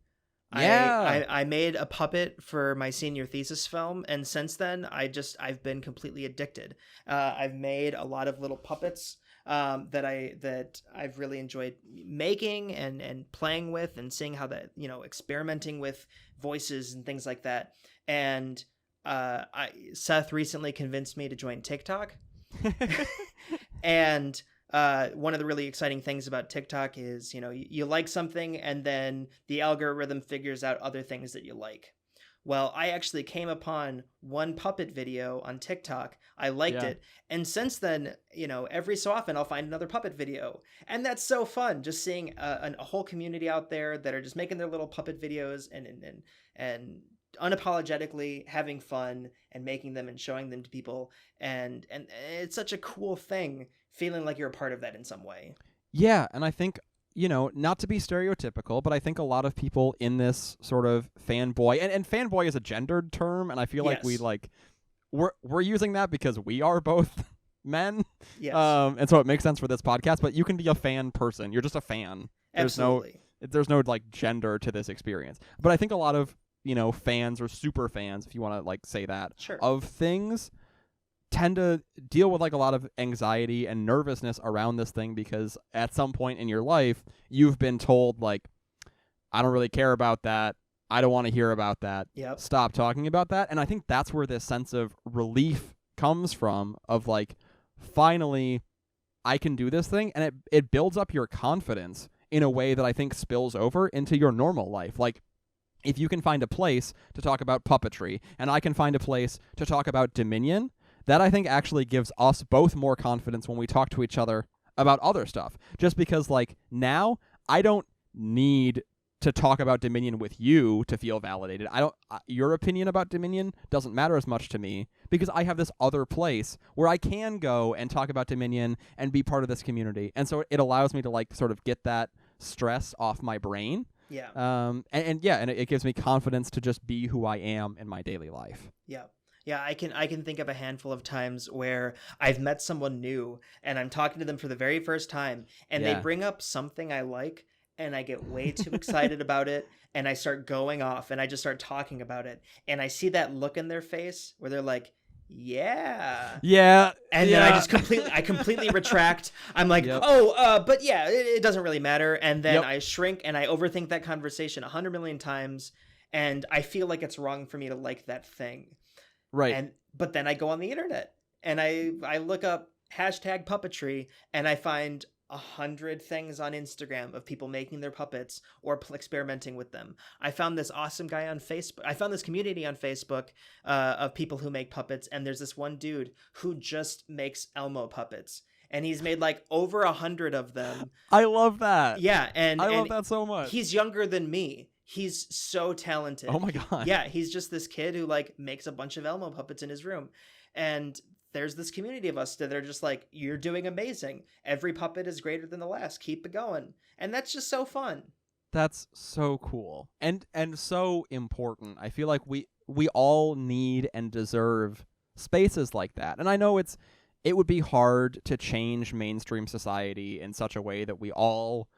Yeah. I made a puppet for my senior thesis film, and since then I've been completely addicted. I've made a lot of little puppets that I've really enjoyed making and playing with, and seeing how that, experimenting with voices and things like that. And Seth recently convinced me to join TikTok. And one of the really exciting things about TikTok is, you like something and then the algorithm figures out other things that you like. Well, I actually came upon one puppet video on TikTok. I liked it. And since then, every so often I'll find another puppet video. And that's so fun, just seeing a whole community out there that are just making their little puppet videos and unapologetically having fun and making them and showing them to people. And it's such a cool thing, feeling like you're a part of that in some way. Yeah, and I think, not to be stereotypical, but I think a lot of people in this sort of fanboy, and fanboy is a gendered term, and I feel like we're using that because we are both men. Yes. And so it makes sense for this podcast, but you can be a fan person. You're just a fan. Absolutely. There's no like gender to this experience. But I think a lot of, fans or super fans, if you want to like say that, sure, of things tend to deal with like a lot of anxiety and nervousness around this thing, because at some point in your life you've been told like, I don't really care about that, I don't want to hear about that, stop talking about that. And I think that's where this sense of relief comes from, of like, finally I can do this thing, and it builds up your confidence in a way that I think spills over into your normal life. Like, if you can find a place to talk about puppetry, and I can find a place to talk about Dominion, that I think actually gives us both more confidence when we talk to each other about other stuff. Just because, like, now I don't need to talk about Dominion with you to feel validated. Your opinion about Dominion doesn't matter as much to me, because I have this other place where I can go and talk about Dominion and be part of this community. And so it allows me to like sort of get that stress off my brain. Yeah. And it gives me confidence to just be who I am in my daily life. Yeah. Yeah, I can think of a handful of times where I've met someone new and I'm talking to them for the very first time, and they bring up something I like, and I get way too excited about it, and I start going off and I just start talking about it, and I see that look in their face where they're like, yeah, and then I completely retract. I'm like, but yeah, it doesn't really matter. And then I shrink and I overthink that conversation 100 million times, and I feel like it's wrong for me to like that thing. Right. But then I go on the internet and I look up hashtag puppetry, and I find 100 things on Instagram of people making their puppets or experimenting with them. I found this awesome guy on Facebook. I found this community on Facebook of people who make puppets, and there's this one dude who just makes Elmo puppets, and he's made like over 100 of them. I love that. Yeah, and I love that so much. He's younger than me. He's so talented. Oh my god. Yeah, he's just this kid who like makes a bunch of Elmo puppets in his room. And there's this community of us that are just like, you're doing amazing. Every puppet is greater than the last. Keep it going. And that's just so fun. That's so cool. And so important. I feel like we all need and deserve spaces like that. And I know it would be hard to change mainstream society in such a way that we all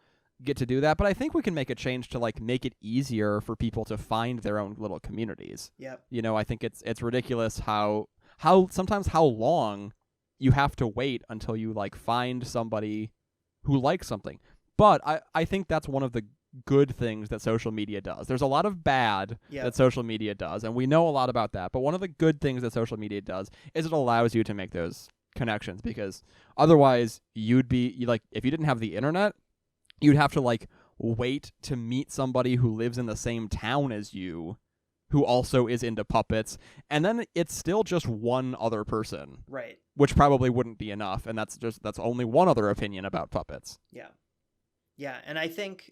get to do that, but I think we can make a change to like make it easier for people to find their own little communities. Yep. I think it's ridiculous how sometimes how long you have to wait until you like find somebody who likes something. But I think that's one of the good things that social media does. There's a lot of bad that social media does, and we know a lot about that, but one of the good things that social media does is it allows you to make those connections, because otherwise you'd be like, if you didn't have the internet, you'd have to like wait to meet somebody who lives in the same town as you, who also is into puppets, and then it's still just one other person, right? Which probably wouldn't be enough, and that's only one other opinion about puppets. Yeah, and I think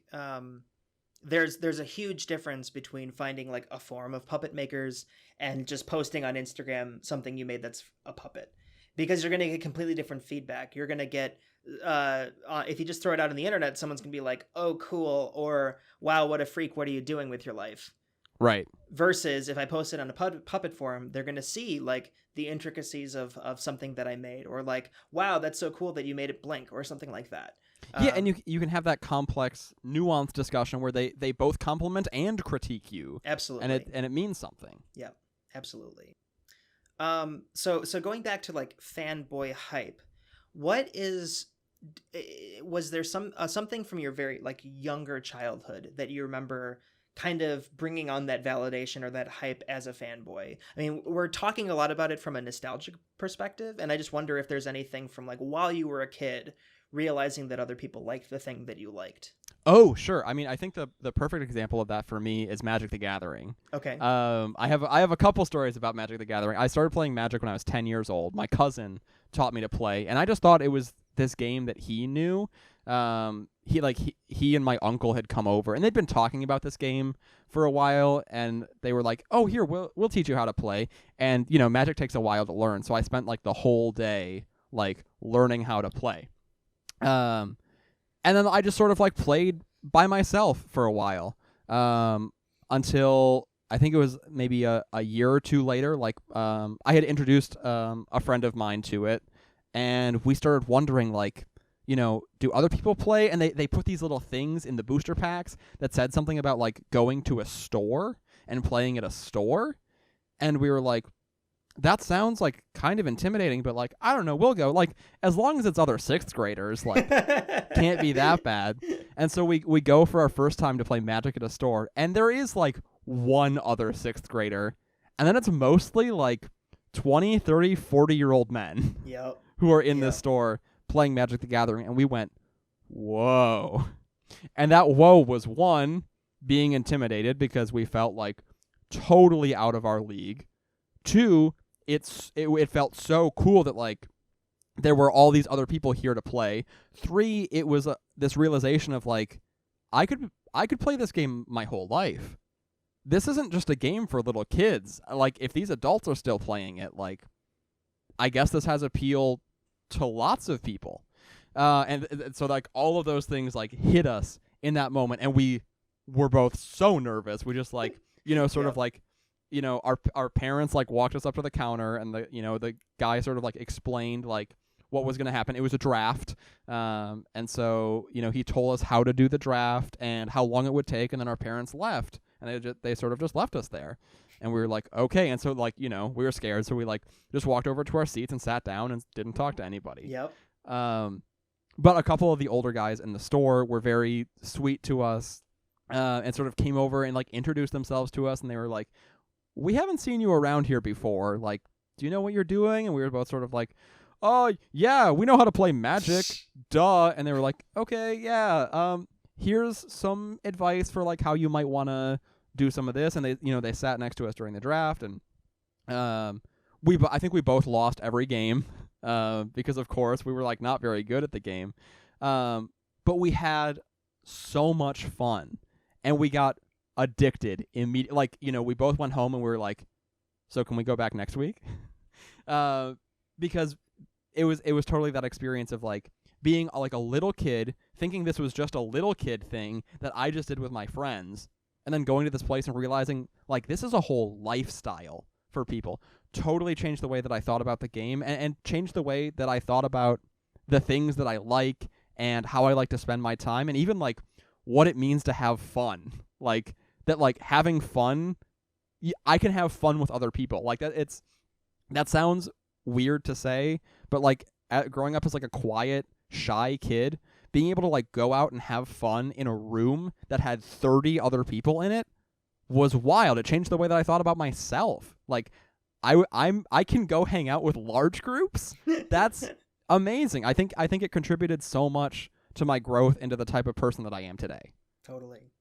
there's a huge difference between finding like a forum of puppet makers and just posting on Instagram something you made that's a puppet, because you're going to get completely different feedback. You're going to get if you just throw it out on the internet, someone's gonna be like, "Oh, cool," or "Wow, what a freak! What are you doing with your life?" Right. Versus if I post it on a puppet forum, they're gonna see like the intricacies of something that I made, or like, "Wow, that's so cool that you made it blink," or something like that. Yeah, and you can have that complex, nuanced discussion where they both compliment and critique you, Absolutely. and it means something. Yeah, absolutely. So going back to like fanboy hype, what is was there something from your very like younger childhood that you remember kind of bringing on that validation or that hype as a fanboy? I mean, we're talking a lot about it from a nostalgic perspective, and I just wonder if there's anything from like while you were a kid realizing that other people liked the thing that you liked. Oh, sure. I mean, I think the perfect example of that for me is Magic the Gathering. Okay. I have a couple stories about Magic the Gathering. I started playing Magic when I was 10 years old. My cousin taught me to play, and I just thought it was this game that he knew. He and my uncle had come over, and they'd been talking about this game for a while, and they were like, "Oh, here, we'll teach you how to play." And Magic takes a while to learn, so I spent like the whole day like learning how to play. And then I just sort of like played by myself for a while, until I think it was maybe a year or two later. Like, I had introduced a friend of mine to it, and we started wondering, like, do other people play? And they put these little things in the booster packs that said something about like going to a store and playing at a store, and we were like, that sounds like kind of intimidating, but like, I don't know, we'll go. Like, as long as it's other sixth graders, like, can't be that bad. And so we go for our first time to play Magic at a store, and there is like one other sixth grader, and then it's mostly like 20, 30, 40-year-old men Yep. who are in this store playing Magic the Gathering, and we went, whoa. And that whoa was, one, being intimidated because we felt like totally out of our league. Two, it felt so cool that like there were all these other people here to play. Three, it was this realization of like, I could play this game my whole life. This isn't just a game for little kids. Like, if these adults are still playing it, like, I guess this has appeal to lots of people. And so like all of those things like hit us in that moment, and we were both so nervous. We just like, sort of like, our parents like walked us up to the counter, and the guy sort of like explained like what was going to happen. It was a draft. And so, he told us how to do the draft and how long it would take. And then our parents left, and they sort of just left us there. And we were like, okay. And so like, we were scared. So we like just walked over to our seats and sat down and didn't talk to anybody. Yep. But a couple of the older guys in the store were very sweet to us, and sort of came over and like introduced themselves to us. And they were like, we haven't seen you around here before. Like, do you know what you're doing? And we were both sort of like, oh, yeah, we know how to play Magic. Duh. And they were like, okay, yeah. Here's some advice for like how you might want to do some of this. And they sat next to us during the draft. And I think we both lost every game, because of course we were like not very good at the game. But we had so much fun, and we got addicted immediately. Like, we both went home and we were like, so can we go back next week? Because it was totally that experience of like being like a little kid, thinking this was just a little kid thing that I just did with my friends, and then going to this place and realizing like this is a whole lifestyle for people. Totally changed the way that I thought about the game, and changed the way that I thought about the things that I like and how I like to spend my time, and even like what it means to have fun. Like that, like having fun, I can have fun with other people. Like that sounds weird to say, but like growing up as like a quiet, shy kid, being able to like go out and have fun in a room that had 30 other people in it was wild. It changed the way that I thought about myself. Like I can go hang out with large groups. That's amazing. I think it contributed so much to my growth into the type of person that I am today. Totally.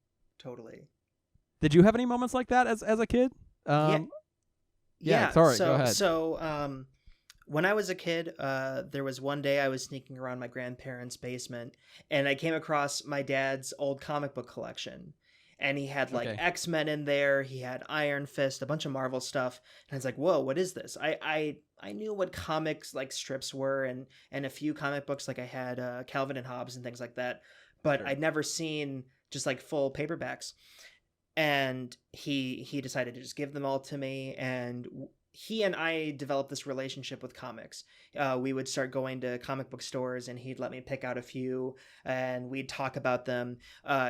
Did you have any moments like that as a kid? Yeah. Sorry, go ahead. So, when I was a kid, there was one day I was sneaking around my grandparents' basement, and I came across my dad's old comic book collection. and he had like Okay. X-Men in there, he had Iron Fist, a bunch of Marvel stuff, and I was like, whoa, what is this? I knew what comics like strips were, and a few comic books, like I had Calvin and Hobbes and things like that, but Sure. I'd never seen just like full paperbacks. And he decided to just give them all to me, and he and I developed this relationship with comics. We would start going to comic book stores, and he'd let me pick out a few, and we'd talk about them.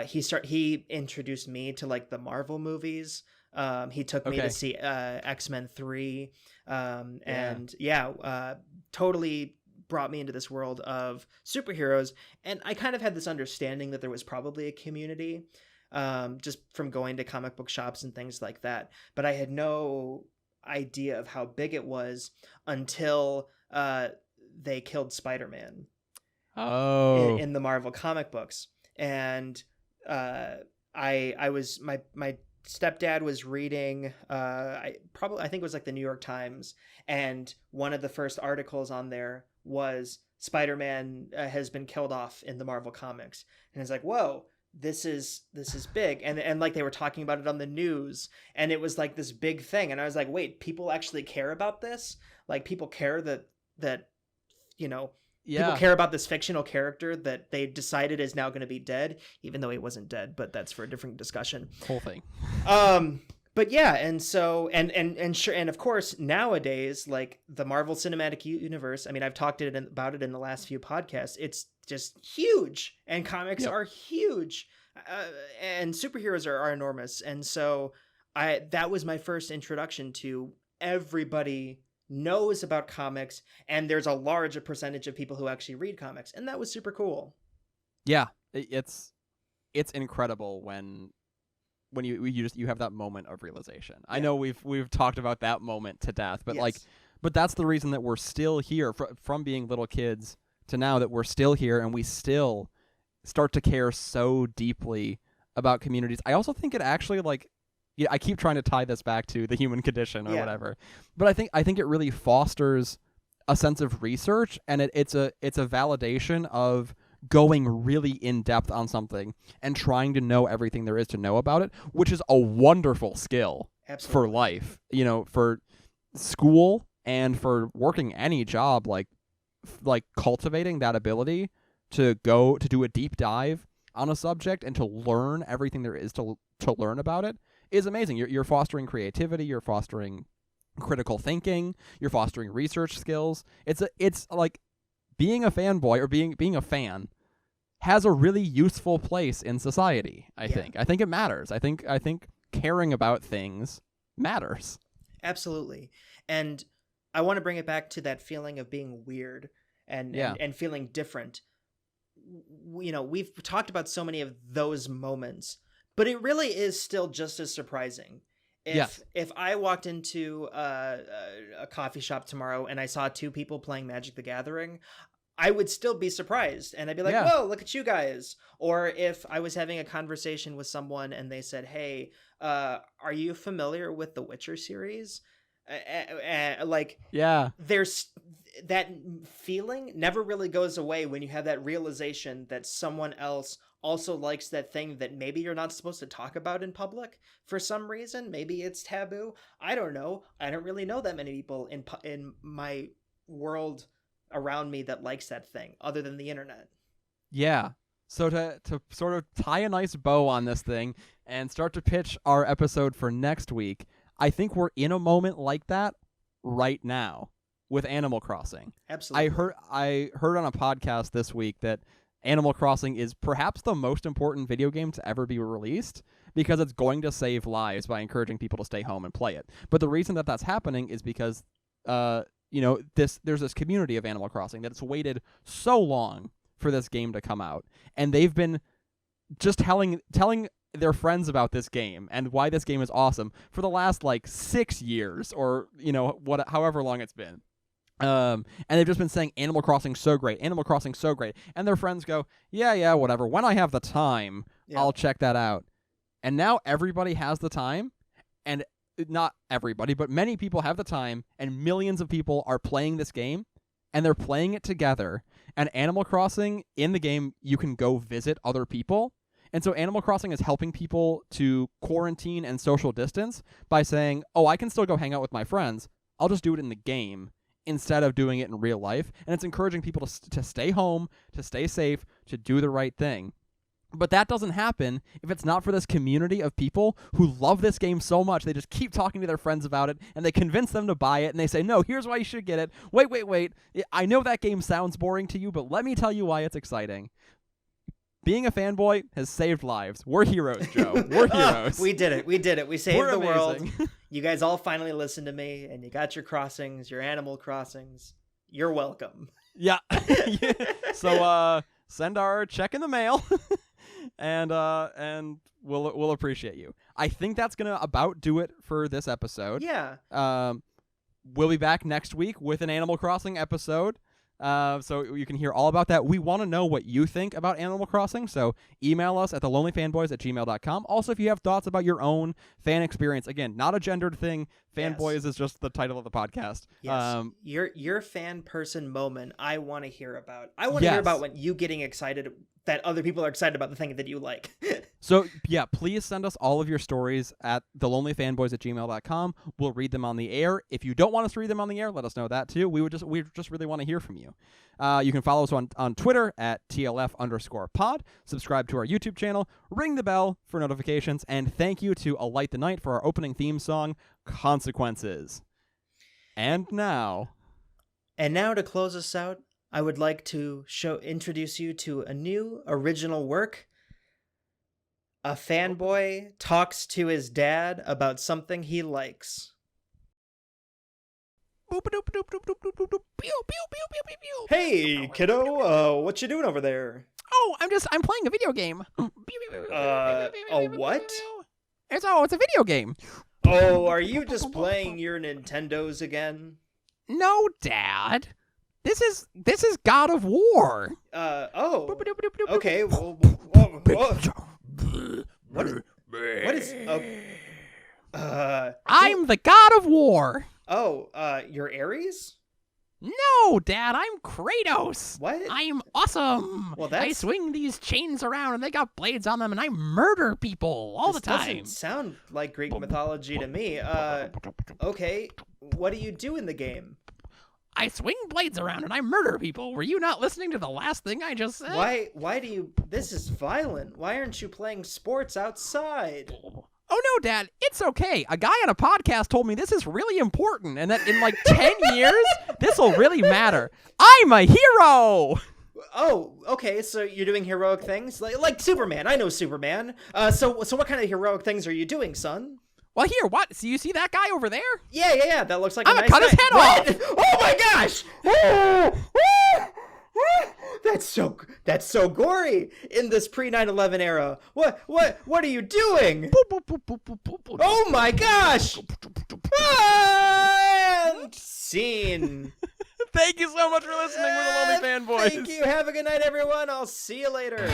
He introduced me to like the Marvel movies. He took me to see X-Men 3, and totally brought me into this world of superheroes. And I kind of had this understanding that there was probably a community, just from going to comic book shops and things like that. But I had no idea of how big it was until they killed Spider-Man in the Marvel comic books. And I was my stepdad was reading I think it was like the New York Times, and one of the first articles on there was Spider-Man has been killed off in the Marvel comics. And it's like, whoa, this is big. And like they were talking about it on the news, and it was like this big thing. And I was like, wait, people actually care about this? Like people care that people care about this fictional character that they decided is now going to be dead, even though he wasn't dead, but that's for a different discussion. Whole thing. But yeah, and so and sure, and of course nowadays, like the Marvel Cinematic Universe, I mean, I've talked about it in the last few podcasts. It's just huge, and comics are huge, and superheroes are enormous. And so that was my first introduction to everybody knows about comics, and there's a large percentage of people who actually read comics, and that was super cool. Yeah, it's incredible when you have that moment of realization. I know we've talked about that moment to death, but but that's the reason that we're still here from being little kids to now, that we're still here and we still start to care so deeply about communities. I also think it actually I keep trying to tie this back to the human condition or whatever, but I think it really fosters a sense of research, and it's a validation of going really in depth on something and trying to know everything there is to know about it, which is a wonderful skill for life, for school and for working any job, like cultivating that ability to go to do a deep dive on a subject and to learn everything there is to learn about it is amazing. You're fostering creativity, you're fostering critical thinking, you're fostering research skills. It's like being a fanboy or being a fan has a really useful place in society. I think it matters. I think caring about things matters. Absolutely. And I want to bring it back to that feeling of being weird and feeling different. We've talked about so many of those moments, but it really is still just as surprising. If I walked into a coffee shop tomorrow and I saw two people playing Magic the Gathering, I would still be surprised, and I'd be like, whoa, look at you guys. Or if I was having a conversation with someone and they said, hey, are you familiar with the Witcher series? There's that feeling never really goes away when you have that realization that someone else also likes that thing that maybe you're not supposed to talk about in public for some reason. Maybe it's taboo. I don't know. I don't really know that many people in my world around me that likes that thing other than the internet. Yeah. So to sort of tie a nice bow on this thing and start to pitch our episode for next week, I think we're in a moment like that right now with Animal Crossing. Absolutely. I heard on a podcast this week that Animal Crossing is perhaps the most important video game to ever be released because it's going to save lives by encouraging people to stay home and play it. But the reason that that's happening is because there's this community of Animal Crossing that's waited so long for this game to come out, and they've been just telling their friends about this game and why this game is awesome for the last 6 years or however long it's been. And they've just been saying Animal Crossing's so great, Animal Crossing's so great, and their friends go, yeah, whatever. When I have the time, I'll check that out. And now everybody has the time, and not everybody, but many people have the time, and millions of people are playing this game, and they're playing it together. And Animal Crossing, in the game, you can go visit other people, And so Animal Crossing is helping people to quarantine and social distance by saying, oh, I can still go hang out with my friends. I'll just do it in the game instead of doing it in real life. And it's encouraging people to stay home, to stay safe, to do the right thing. But that doesn't happen if it's not for this community of people who love this game so much. They just keep talking to their friends about it, and they convince them to buy it, and they say, no, here's why you should get it. Wait. I know that game sounds boring to you, but let me tell you why it's exciting. Being a fanboy has saved lives. We're heroes, Joe. We're heroes. We did it. We saved We're the amazing. world. You guys all finally listened to me, and you got your crossings, your Animal Crossings. You're welcome. Yeah. So send our check in the mail. And we'll appreciate you. I think that's gonna about do it for this episode. Yeah. We'll be back next week with an Animal Crossing episode. So you can hear all about that. We want to know what you think about Animal Crossing, so email us at thelonelyfanboys@gmail.com. Also, if you have thoughts about your own fan experience, again, not a gendered thing. Fanboys is just the title of the podcast. Yes. Your fan person moment, I want to hear about. I want to hear about when you getting excited that other people are excited about the thing that you like. So, yeah, please send us all of your stories at thelonelyfanboys@gmail.com. We'll read them on the air. If you don't want us to read them on the air, let us know that, too. We just really want to hear from you. You can follow us on Twitter at @TLF_pod. Subscribe to our YouTube channel. Ring the bell for notifications. And thank you to Alight the Night for our opening theme song, Consequences. And now to close us out, I would like to introduce you to a new original work. A fanboy talks to his dad about something he likes. Hey, kiddo, what you doing over there? Oh, I'm playing a video game. A what? It's a video game. Oh, are you just playing your Nintendos again? No, Dad. This is God of War. Okay. Well, what is? I'm the God of War. You're Ares? No, Dad, I'm Kratos. What? I'm awesome. Well, I swing these chains around, and they got blades on them, and I murder people all the time. Doesn't sound like Greek mythology to me. Okay. What do you do in the game? I swing blades around and I murder people. Were you not listening to the last thing I just said? Why do you... This is violent. Why aren't you playing sports outside? Oh, no, Dad. It's okay. A guy on a podcast told me this is really important and that in like 10 years, this will really matter. I'm a hero! Oh, okay, so you're doing heroic things? Like Superman. I know Superman. So what kind of heroic things are you doing, son? Well, here, what? So you see that guy over there? Yeah. That looks like I'm a gonna cut his head off. Oh my gosh! That's so gory in this pre-9/11 era. What are you doing? Oh my gosh! And scene. Thank you so much for listening. We're the Lonely Fanboys. Thank you. Have a good night, everyone. I'll see you later.